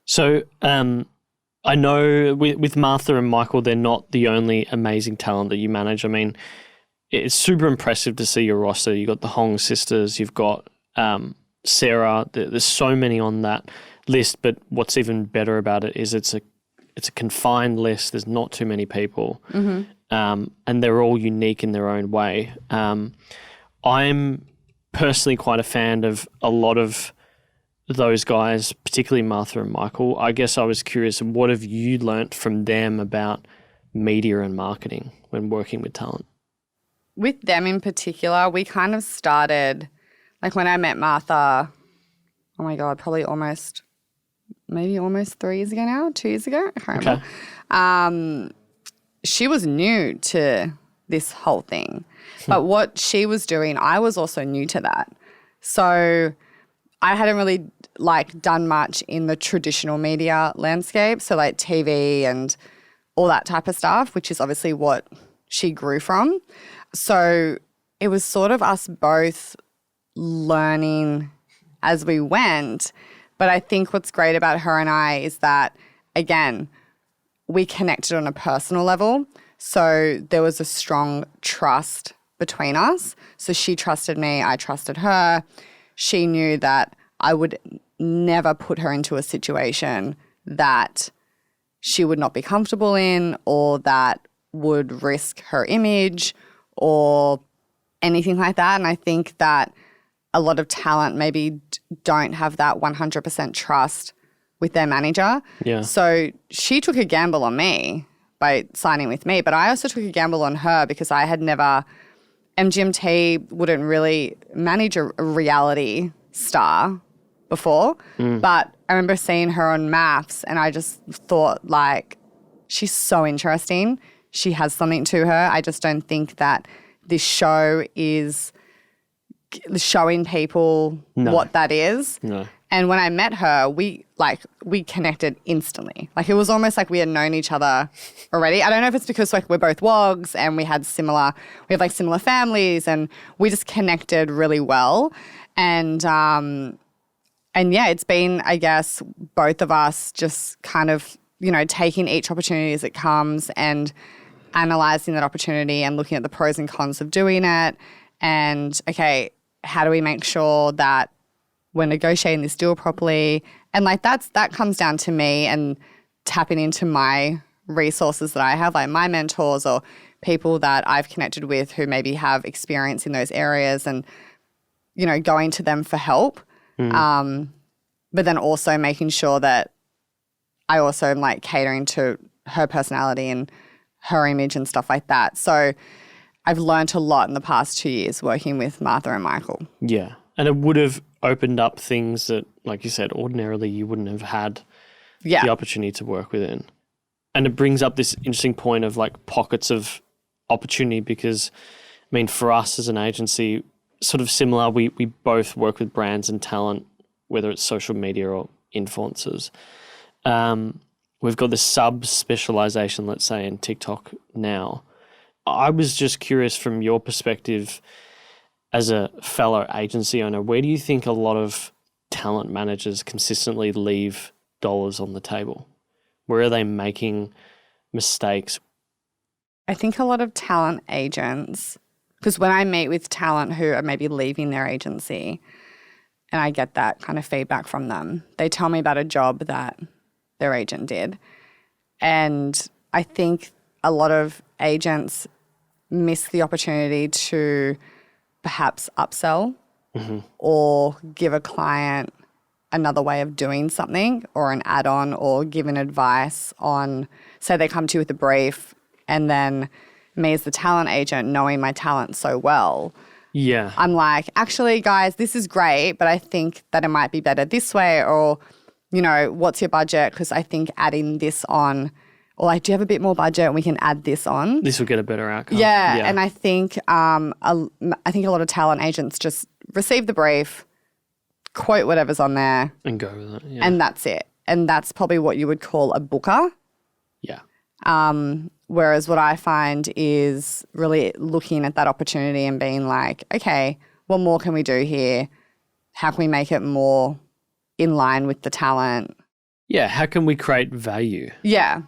So I know with Martha and Michael, they're not the only amazing talent that you manage. I mean, it's super impressive to see your roster. You've got the Hong sisters, you've got Sarah. There's so many on that list, but what's even better about it is it's a confined list. There's not too many people, and they're all unique in their own way. I'm personally quite a fan of a lot of those guys, particularly Martha and Michael. I guess I was curious, what have you learnt from them about media and marketing when working with talent? With them in particular, we kind of started, like when I met Martha, oh my God, probably almost 3 years ago now, 2 years ago, I can't remember. She was new to this whole thing. But what she was doing, I was also new to that. So I hadn't really done much in the traditional media landscape, so like TV and all that type of stuff, which is obviously what she grew from. So it was sort of us both learning as we went. But I think what's great about her and I is that, again, we connected on a personal level. So there was a strong trust between us. So she trusted me, I trusted her. She knew that I would never put her into a situation that she would not be comfortable in or that would risk her image or anything like that. And I think that a lot of talent maybe don't have that 100% trust with their manager. Yeah. So she took a gamble on me by signing with me, but I also took a gamble on her because I had never – MGMT wouldn't really manage a reality star before, but I remember seeing her on Maths and I just thought she's so interesting. She has something to her. I just don't think that this show is showing people what that is. No. And when I met her, we connected instantly. It was almost like we had known each other already. I don't know if it's because we're both WOGs and we have similar families and we just connected really well. And yeah, it's been, I guess, both of us just kind of, taking each opportunity as it comes and analysing that opportunity and looking at the pros and cons of doing it. And, okay, how do we make sure that we're negotiating this deal properly? And that comes down to me and tapping into my resources that I have, like my mentors or people that I've connected with who maybe have experience in those areas and, going to them for help. But then also making sure that I also am catering to her personality and her image and stuff like that. So I've learned a lot in the past 2 years working with Martha and Michael. Yeah. And it would have opened up things that, like you said, ordinarily you wouldn't have had the opportunity to work within. And it brings up this interesting point of pockets of opportunity because, for us as an agency, sort of similar, we both work with brands and talent, whether it's social media or influencers. We've got this sub-specialization, let's say, in TikTok now. I was just curious from your perspective as a fellow agency owner, where do you think a lot of talent managers consistently leave dollars on the table? Where are they making mistakes? I think a lot of talent agents, because when I meet with talent who are maybe leaving their agency and I get that kind of feedback from them, they tell me about a job that their agent did. And I think a lot of agents miss the opportunity to perhaps upsell or give a client another way of doing something or an add-on or give an advice on, say they come to you with a brief and then me as the talent agent knowing my talent so well, I'm like, actually guys, this is great, but I think that it might be better this way or, what's your budget? Because I think adding this on or do you have a bit more budget and we can add this on? This will get a better outcome. Yeah. And I think a lot of talent agents just receive the brief, quote whatever's on there. And go with it. Yeah. And that's it. And that's probably what you would call a booker. Yeah. Whereas what I find is really looking at that opportunity and being like, okay, what more can we do here? How can we make it more in line with the talent? Yeah, how can we create value? Yeah.